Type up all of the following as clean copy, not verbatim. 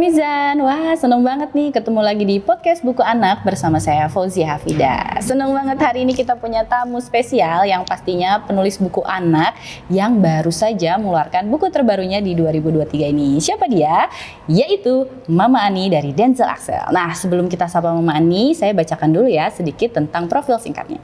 Mizan, wah seneng banget nih ketemu lagi di podcast Buku Anak bersama saya Fauzia Hafida. Seneng banget hari ini kita punya tamu spesial yang pastinya penulis buku anak yang baru saja mengeluarkan buku terbarunya di 2023 ini. Siapa dia? Yaitu Mama Ani dari Denzel Axel. Nah sebelum kita sapa Mama Ani, saya bacakan dulu ya sedikit tentang profil singkatnya.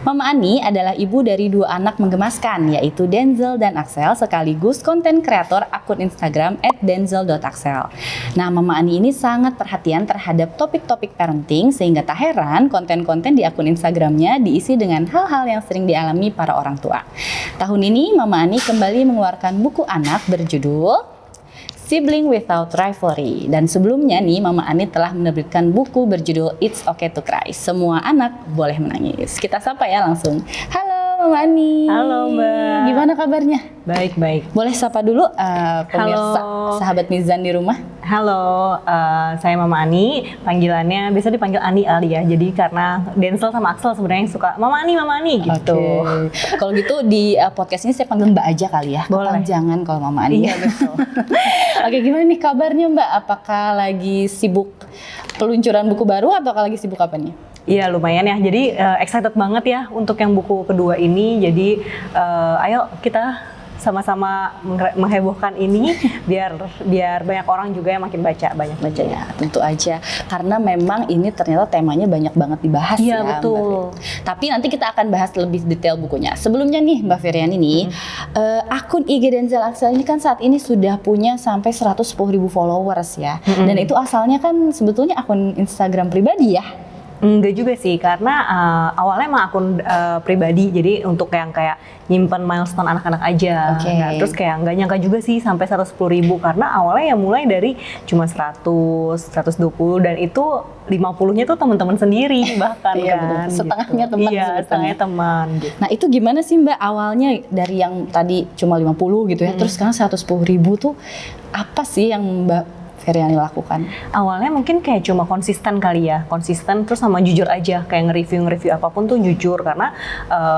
Mama Ani adalah ibu dari dua anak menggemaskan, yaitu Denzel dan Axel, sekaligus konten kreator akun Instagram @denzel.axel. Nah, Mama Ani ini sangat perhatian terhadap topik-topik parenting, sehingga tak heran konten-konten di akun Instagramnya diisi dengan hal-hal yang sering dialami para orang tua. Tahun ini Mama Ani kembali mengeluarkan buku anak berjudul Sibling Without Rivalry. Dan sebelumnya nih Mama Ani telah menerbitkan buku berjudul It's Okay to Cry. Semua anak boleh menangis. Kita sapa ya langsung. Halo Mama Ani. Halo Mbak. Gimana kabarnya? Baik. Boleh sapa dulu pemirsa sahabat Mizan di rumah? Halo, saya Mama Ani. Panggilannya bisa dipanggil Ani ya. Jadi karena Denzel sama Axel sebenarnya yang suka Mama Ani gitu. Okay. Kalau gitu di podcast ini saya panggil Mbak aja kali ya. Boleh. Jangan kalau Mama Ani. Iya betul. Oke, gimana nih kabarnya Mbak? Apakah lagi sibuk peluncuran buku baru atau lagi sibuk apa nih? Iya lumayan ya, jadi excited banget ya untuk yang buku kedua ini. Jadi ayo kita sama-sama menghebohkan ini biar banyak orang juga yang makin banyak bacanya. Tentu aja, karena memang ini ternyata temanya banyak banget dibahas ya. Iya betul. Tapi nanti kita akan bahas lebih detail bukunya. Sebelumnya nih Mbak Firiani nih, akun IG Denzel Axel ini kan saat ini sudah punya sampai 110.000 followers ya. Dan itu asalnya kan sebetulnya akun Instagram pribadi ya. Enggak juga sih, karena awalnya emang akun pribadi, jadi untuk yang kayak nyimpen milestone anak-anak aja. Okay. Nah, terus kayak nggak nyangka juga sih sampai 110.000, karena awalnya ya mulai dari cuma 100, 120, dan itu 50-nya tuh teman-teman sendiri bahkan kan. Setengahnya gitu. teman. Iya, setengahnya teman. Gitu. Nah itu gimana sih Mbak awalnya dari yang tadi cuma 50 gitu ya, terus sekarang 110.000 tuh apa sih yang Mbak Firiani lakukan? Awalnya mungkin kayak cuma konsisten kali ya, konsisten terus sama jujur aja, kayak nge-review apapun tuh jujur, karena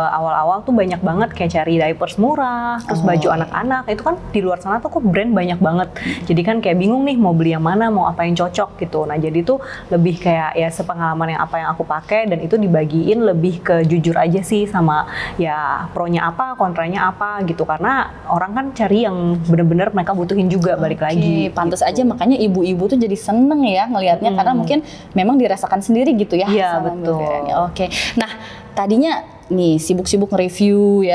awal-awal tuh banyak banget kayak cari diapers murah, terus baju anak-anak, itu kan di luar sana tuh kok brand banyak banget, jadi kan kayak bingung nih mau beli yang mana, mau apa yang cocok gitu. Nah jadi tuh lebih kayak ya sepengalaman yang apa yang aku pakai, dan itu dibagiin lebih ke jujur aja sih, sama ya pronya apa, kontranya apa gitu, karena orang kan cari yang bener-bener mereka butuhin juga. Balik lagi pantas gitu. aja makanya ibu-ibu tuh jadi seneng ya ngelihatnya, karena mungkin memang dirasakan sendiri gitu ya. Iya betul. Oke. Nah tadinya nih sibuk-sibuk nge-review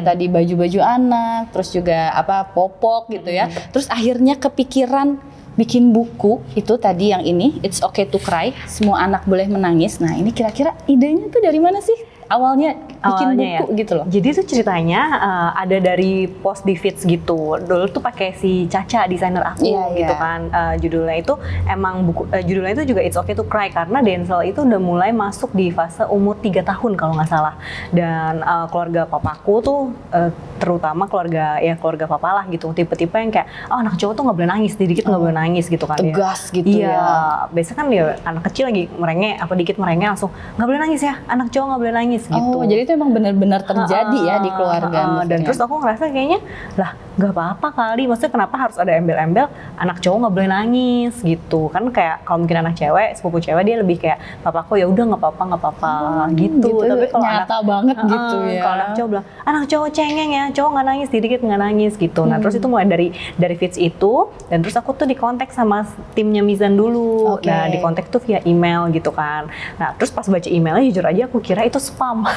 tadi baju-baju anak, terus juga popok gitu ya. Terus akhirnya kepikiran bikin buku itu tadi yang ini, It's Okay to Cry, semua anak boleh menangis. Nah ini kira-kira idenya tuh dari mana sih? Awalnya bikin buku ya? Gitu loh. Jadi tuh ceritanya ada dari post di feeds gitu. Dulu tuh pakai si Caca, desainer aku gitu kan. Judulnya itu emang judulnya itu juga It's Okay to Cry, karena Denzel itu udah mulai masuk di fase umur 3 tahun kalau nggak salah. Dan keluarga papaku tuh terutama keluarga papa lah gitu. Tipe-tipe yang kayak anak cowok tuh nggak boleh nangis, dikit nggak boleh nangis gitu kan. Tegas ya. gitu ya. Iya, biasanya kan ya anak kecil lagi merengek dikit merengek langsung nggak boleh nangis ya, anak cowok nggak boleh nangis gitu. Oh, jadi itu emang benar-benar terjadi ya di keluarga. Dan terus aku ngerasa kayaknya lah nggak apa-apa kali, maksudnya kenapa harus ada embel-embel anak cowok nggak boleh nangis gitu kan. Kayak kalau mungkin anak cewek, sepupu cewek, dia lebih kayak papaku ya udah nggak apa-apa gitu. Tapi kalau nyata banget gitu ya. Kalau anak cowok bilang anak cowok cengeng ya, cowok nggak nangis, dikit nggak nangis gitu. Nah terus itu mulai dari feeds itu, dan terus aku tuh dikontak sama timnya Mizan dulu. Nah dikontak tuh via email gitu kan. Nah terus pas baca emailnya jujur aja aku kira itu spam.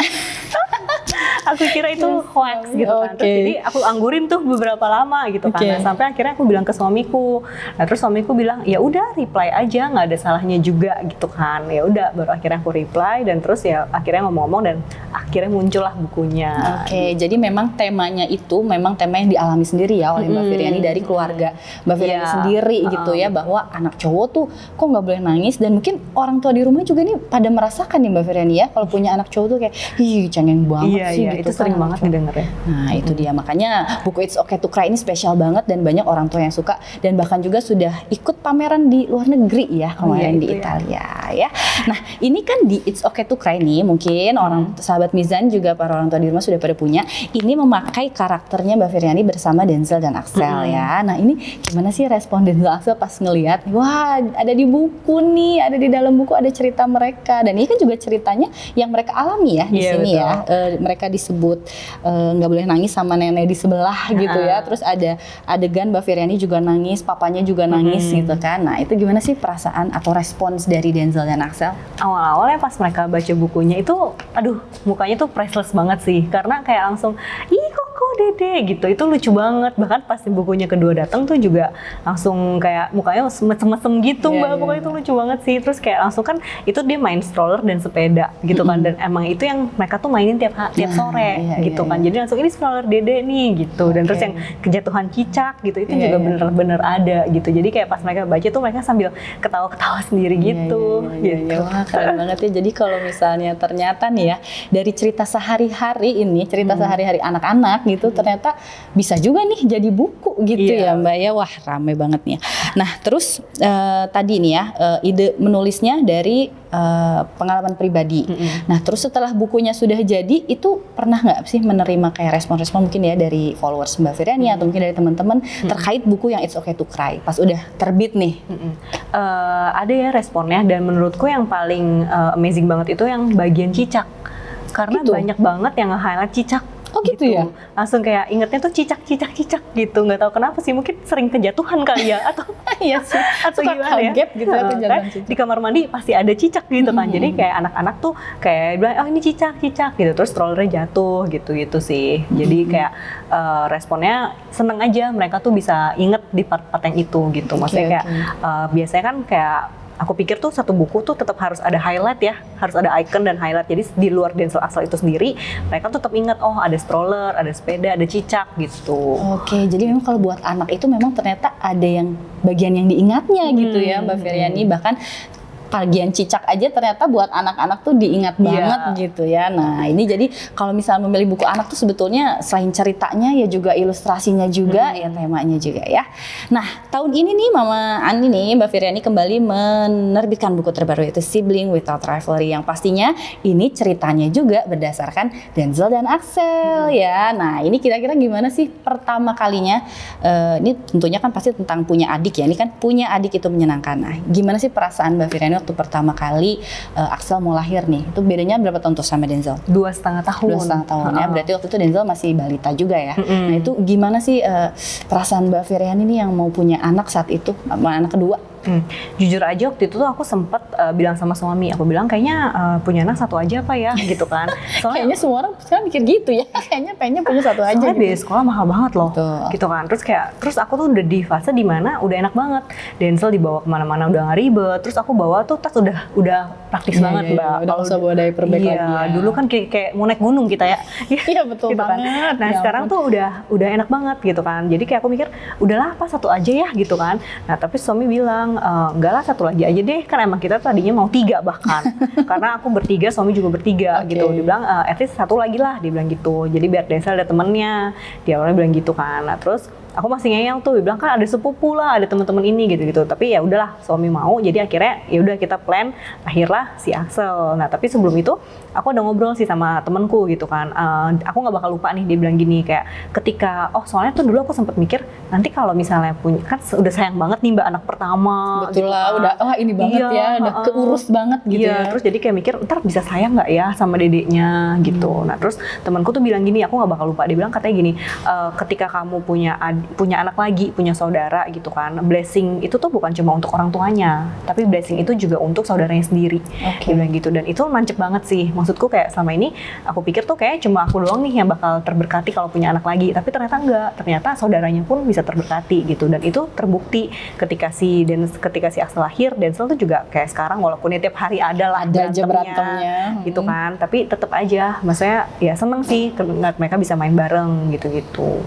Aku kira itu hoax gitu kan. Terus jadi aku anggurin tuh beberapa lama gitu kan. Nah, sampai akhirnya aku bilang ke suamiku. Nah, terus suamiku bilang, "Ya udah, reply aja, nggak ada salahnya juga." gitu kan. Ya udah, baru akhirnya aku reply, dan terus ya akhirnya ngomong-ngomong, dan akhirnya muncullah bukunya. Jadi memang temanya itu memang tema yang dialami sendiri ya oleh Mbak Firiani dari keluarga Mbak Firiani sendiri gitu ya, bahwa anak cowok tuh kok nggak boleh nangis, dan mungkin orang tua di rumah juga nih pada merasakan nih Mbak Firiani ya, kalau punya anak cowok tuh kayak ih cengeng banget sih itu sering banget didengar ya. Nah itu dia, makanya buku It's Okay to Cry ini spesial banget dan banyak orang tua yang suka dan bahkan juga sudah ikut pameran di luar negeri ya kemarin di Italia ya. Nah ini kan di It's Okay to Cry nih mungkin orang sahabat Mizan juga para orang tua di rumah sudah pada punya. Ini memakai karakternya Mbak Feryani bersama Denzel dan Axel ya. Nah ini gimana sih respon Denzel Axel pas ngelihat, wah ada di buku nih, ada di dalam buku ada cerita mereka dan ini kan juga ceritanya yang mereka alami ya di sini ya. Mereka disebut nggak boleh nangis sama nenek di sebelah gitu ya. Terus ada adegan Mbak Feryani juga nangis, papanya juga nangis gitu kan. Nah itu gimana sih perasaan atau respons dari Denzel dan Axel? Awal-awalnya pas mereka baca bukunya itu, aduh mukanya tuh priceless banget sih. Karena kayak langsung, ih kok dede gitu, itu lucu banget. Bahkan pas bukunya kedua datang tuh juga langsung kayak mukanya mesem-mesem gitu mbak. Pokoknya itu lucu banget sih. Terus kayak langsung kan itu dia main stroller dan sepeda gitu kan. Dan emang itu yang mereka tuh mainin tiap sore gitu kan. Jadi langsung ini stroller dede nih gitu. Dan terus yang kejatuhan cicak gitu itu juga bener-bener ada gitu. Jadi kayak pas mereka baca tuh mereka sambil ketawa-ketawa sendiri gitu. Wah keren banget ya. Jadi kalau misalnya ternyata nih ya dari cerita sehari-hari ini, cerita sehari-hari anak-anak gitu ternyata bisa juga nih jadi buku gitu ya Mbak ya. Wah rame banget nih ya. Nah terus tadi nih ya ide menulisnya dari pengalaman pribadi. Nah terus setelah bukunya sudah jadi itu pernah nggak sih menerima kayak respon-respon mungkin ya dari followers Mbak Feryani atau mungkin dari teman-teman terkait buku yang It's Okay to Cry pas udah terbit nih? Ada ya responnya dan menurutku yang paling amazing banget itu yang bagian cicak karena banyak banget yang nge-highlight cicak. Oh gitu ya? Langsung kayak ingetnya tuh cicak gitu, nggak tahu kenapa sih, mungkin sering kejatuhan kali ya atau iya sih, atau gimana ya? Kaget gitu ya kejatuhan cicak. Di kamar mandi pasti ada cicak gitu kan, jadi kayak anak-anak tuh kayak bilang oh ini cicak gitu, terus strollernya jatuh gitu sih. Jadi kayak responnya seneng aja, mereka tuh bisa inget di part-part yang itu gitu. Maksudnya kayak biasanya kan kayak aku pikir tuh satu buku tuh tetap harus ada highlight ya, harus ada icon dan highlight. Jadi di luar Denzel Axel itu sendiri, mereka tuh tetap ingat oh ada stroller, ada sepeda, ada cicak gitu. Oke, jadi memang kalau buat anak itu memang ternyata ada yang bagian yang diingatnya gitu ya Mbak Feryani. Bahkan bagian cicak aja ternyata buat anak-anak tuh diingat banget gitu ya. Nah ini jadi kalau misalnya memilih buku anak tuh sebetulnya selain ceritanya ya juga ilustrasinya juga ya temanya juga ya. Nah tahun ini nih Mama Ani nih Mbak Feryani kembali menerbitkan buku terbaru yaitu Sibling Without Rivalry yang pastinya ini ceritanya juga berdasarkan Denzel dan Axel ya. Nah ini kira-kira gimana sih pertama kalinya ini tentunya kan pasti tentang punya adik ya. Ini kan punya adik itu menyenangkan. Nah gimana sih perasaan Mbak Feryani waktu pertama kali Axel mau lahir nih? Itu bedanya berapa tahun tuh sama Denzel? 2,5 tahun. 2,5 tahun ya. Berarti waktu itu Denzel masih balita juga ya. Nah itu gimana sih perasaan Mbak Feryani nih yang mau punya anak saat itu, anak kedua? Jujur aja waktu itu tuh aku sempet bilang sama suami, aku bilang kayaknya punya anak satu aja apa ya gitu kan. Soalnya kayaknya semua orang sekarang mikir gitu ya, kayaknya pengennya punya satu aja soalnya gitu. Di sekolah mahal banget loh gitu kan. Terus aku tuh udah di fase dimana udah enak banget, Denzel dibawa kemana-mana udah gak ribet, terus aku bawa tuh tas udah praktis banget mbak. Udah gak usah bawa diaper bag lagi ya. Dulu kan kayak mau naik gunung kita ya. Iya betul gitu banget kan. Nah sekarang tuh udah enak banget gitu kan, jadi kayak aku mikir udahlah apa satu aja ya gitu kan. Nah tapi suami bilang enggak lah satu lagi aja deh, kan emang kita tadinya mau 3 bahkan karena aku bertiga, suami juga bertiga gitu. Dia bilang at least satu lagi lah, dia bilang gitu, jadi biar Denzel ada temennya, dia awalnya bilang gitu kan. Nah terus aku masih ngeyel tuh, dia bilang kan ada sepupu lah, ada teman-teman ini gitu-gitu. Tapi ya udahlah, suami mau, jadi akhirnya ya udah kita plan lahirlah si Axel. Nah tapi sebelum itu aku udah ngobrol sih sama temanku gitu kan. Aku nggak bakal lupa nih, dia bilang gini kayak ketika soalnya tuh dulu aku sempat mikir nanti kalau misalnya punya kan udah sayang banget nih mbak anak pertama. Betul gitu lah, kan. udah ini banget ya, udah keurus banget gitu ya. Terus jadi kayak mikir ntar bisa sayang nggak ya sama dedeknya gitu. Nah terus temanku tuh bilang gini, aku nggak bakal lupa, dia bilang katanya gini, ketika kamu punya anak lagi, punya saudara gitu kan, blessing itu tuh bukan cuma untuk orang tuanya, tapi blessing itu juga untuk saudaranya sendiri. Dia bilang gitu, dan itu nancep banget sih. Maksudku kayak selama ini aku pikir tuh kayak cuma aku doang nih yang bakal terberkati kalau punya anak lagi, tapi ternyata enggak, ternyata saudaranya pun bisa terberkati gitu. Dan itu terbukti ketika si Axel lahir, Denzel tuh juga kayak sekarang walaupun ya tiap hari ada aja berantemnya gitu kan, tapi tetap aja maksudnya ya seneng sih ngeliat mereka bisa main bareng gitu-gitu.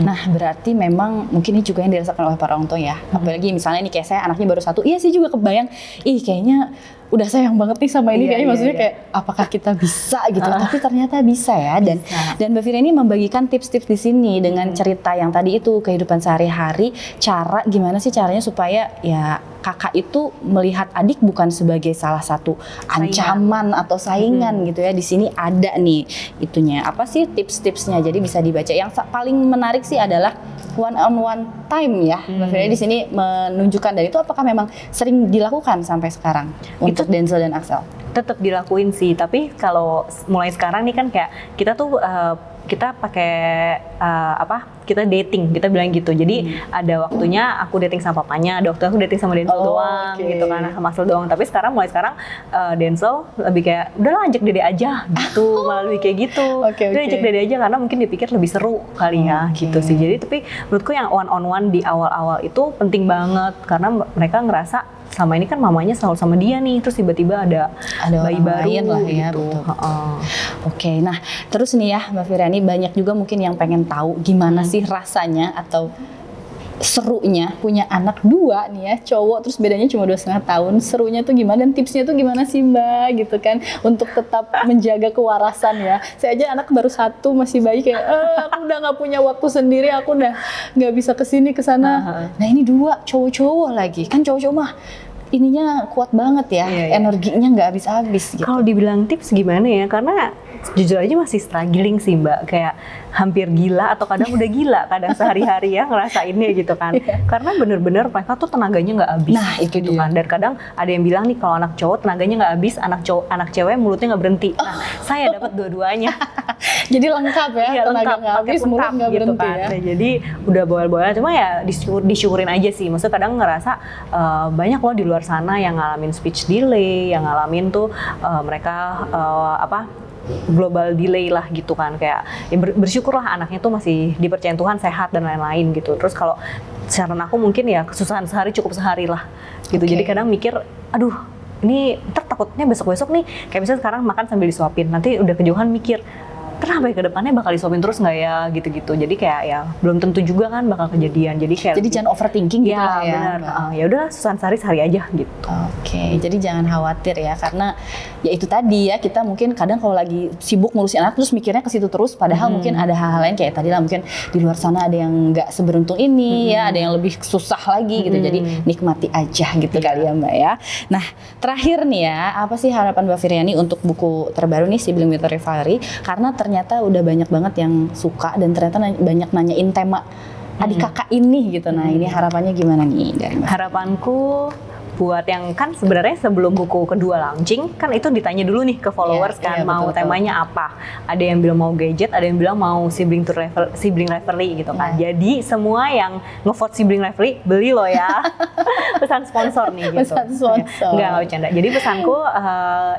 Nah, berarti memang mungkin ini juga yang dirasakan oleh para orang tua ya. Apalagi misalnya nih kayak saya anaknya baru 1, iya sih juga kebayang, ih kayaknya udah sayang banget nih sama ini, kayaknya maksudnya kayak apakah kita bisa gitu, tapi ternyata bisa ya. Dan Mbak Fira ini membagikan tips-tips di sini dengan cerita yang tadi itu, kehidupan sehari-hari, cara gimana sih caranya supaya ya kakak itu melihat adik bukan sebagai salah satu ancaman atau saingan gitu ya. Di sini ada nih itunya, apa sih tips-tipsnya, jadi bisa dibaca. Yang paling menarik sih adalah one on one time ya. Mbak Fira di sini menunjukkan, dan itu apakah memang sering dilakukan sampai sekarang untuk Denzel dan Axel? Tetap dilakuin sih, tapi kalau mulai sekarang nih kan kayak kita tuh kita pakai kita dating, kita bilang gitu. Jadi ada waktunya aku dating sama papanya, ada waktunya aku dating sama Denzel doang gitu kan, sama Axel doang. Tapi mulai sekarang Denzel lebih kayak udahlah ajak Dede aja gitu, malah lebih kayak gitu. Udah ajak Dede aja karena mungkin dipikir lebih seru kali ya gitu sih. Jadi tapi menurutku yang one on one di awal-awal itu penting banget karena mereka ngerasa selama ini kan mamanya selalu sama dia nih, terus tiba-tiba ada bayi baru lah ya gitu. Oke, nah terus nih ya Mbak Fira, ini banyak juga mungkin yang pengen tahu gimana sih rasanya atau serunya punya anak 2 nih ya, cowok, terus bedanya cuma 2,5 tahun. Serunya tuh gimana dan tipsnya tuh gimana sih Mbak gitu kan untuk tetap menjaga kewarasan ya. Saya aja anak baru 1 masih bayi kayak aku udah nggak punya waktu sendiri, aku udah nggak bisa kesini kesana. Nah ini 2 cowok-cowok lagi, kan cowok-cowok mah ininya kuat banget ya, energinya nggak habis-habis gitu. Kalau dibilang tips gimana ya, karena jujur aja masih struggling sih Mbak, kayak hampir gila atau kadang udah gila kadang sehari-hari ya ngerasainnya gitu kan. Karena bener-bener mereka tuh tenaganya nggak habis. Nah itu gitu kan. Dan kadang ada yang bilang nih kalau anak cowok tenaganya nggak habis, anak cewek mulutnya nggak berhenti. Nah saya dapat dua-duanya. Jadi lengkap ya, tenaga nggak habis, mulut nggak gitu berhenti kan. ya. Nah, jadi udah bawel-bawel, cuma ya disyukurin aja sih. Maksudnya kadang ngerasa banyak loh di luar sana yang ngalamin speech delay, yang ngalamin tuh mereka global delay lah gitu kan, kayak ya bersyukurlah anaknya tuh masih dipercayain Tuhan sehat dan lain-lain gitu. Terus kalau saran aku mungkin ya kesusahan sehari cukup sehari lah gitu. Jadi kadang mikir, aduh ini ntar takutnya besok-besok nih kayak misalnya sekarang makan sambil disuapin, nanti udah kejauhan mikir kenapa ya ke depannya bakal disuapin terus nggak ya gitu-gitu. Jadi kayak ya belum tentu juga kan bakal kejadian. Jadi kayak jangan overthinking gitu lah ya. Benar. Ya udah susahan sehari aja gitu. Oke, jadi jangan khawatir ya, karena ya itu tadi ya, kita mungkin kadang kalau lagi sibuk ngurusin anak terus mikirnya ke situ terus, padahal mungkin ada hal-hal lain kayak tadi lah, mungkin di luar sana ada yang nggak seberuntung ini ya, ada yang lebih susah lagi gitu. Jadi nikmati aja gitu kali ya Mbak ya. Nah terakhir nih ya, apa sih harapan Mbak Firyani untuk buku terbaru nih Sibling Mutual Rivalry? Karena ternyata udah banyak banget yang suka dan ternyata banyak nanyain tema adik kakak ini gitu. Nah ini harapannya gimana nih dari Mbak? Harapanku buat yang kan sebenarnya sebelum buku kedua launching kan itu ditanya dulu nih ke followers mau temanya apa. Ada yang bilang mau gadget, ada yang bilang mau sibling rivalry gitu kan. Jadi semua yang ngevote sibling rivalry beli loh ya. Pesan sponsor nih gitu. Pesan sponsor. Enggak bercanda. Jadi pesanku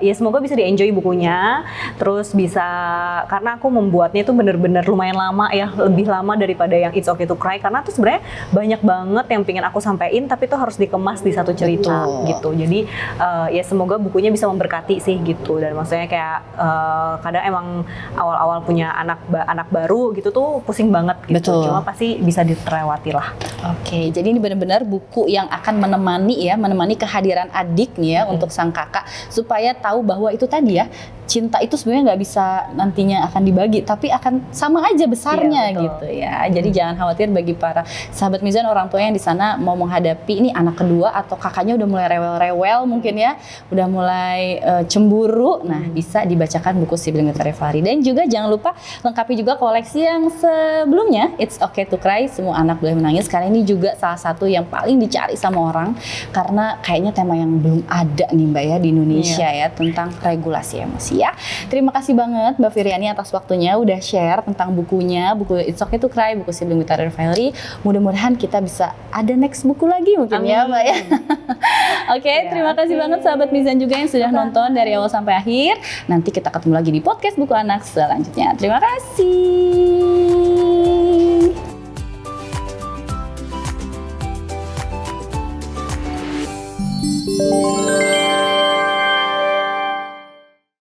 ya semoga bisa di-enjoy bukunya. Terus bisa, karena aku membuatnya itu bener-bener lumayan lama ya, lebih lama daripada yang It's Okay to Cry, karena tuh sebenarnya banyak banget yang pengen aku sampein tapi itu harus dikemas di satu cerita. Gitu. Jadi ya semoga bukunya bisa memberkati sih gitu. Dan maksudnya kayak kadang emang awal-awal punya anak baru gitu tuh pusing banget gitu. Cuma pasti bisa diterlewati lah. Oke, jadi ini benar-benar buku yang akan menemani kehadiran adik nih ya untuk sang kakak, supaya tahu bahwa itu tadi ya, cinta itu sebenarnya nggak bisa nantinya akan dibagi, tapi akan sama aja besarnya gitu ya. Jadi jangan khawatir bagi para sahabat Mizan, orang tua yang di sana mau menghadapi ini anak kedua atau kakaknya udah mulai rewel-rewel mungkin ya, udah mulai cemburu. Nah bisa dibacakan buku Sibling Mutual Rivalry, dan juga jangan lupa lengkapi juga koleksi yang sebelumnya It's Okay to Cry, Semua Anak Boleh Menangis, karena ini juga salah satu yang paling dicari sama orang karena kayaknya tema yang belum ada nih Mbak ya di Indonesia ya, tentang regulasi emosi ya. Terima kasih banget Mbak Firyani atas waktunya udah share tentang bukunya, buku It's Okay to Cry, buku Sibling Mutual Rivalry. Mudah-mudahan kita bisa ada next buku lagi mungkin ya Mbak ya. Oke, terima kasih banget sahabat Mizan juga yang sudah nonton dari awal sampai akhir. Nanti kita ketemu lagi di podcast Buku Anak selanjutnya. Terima kasih.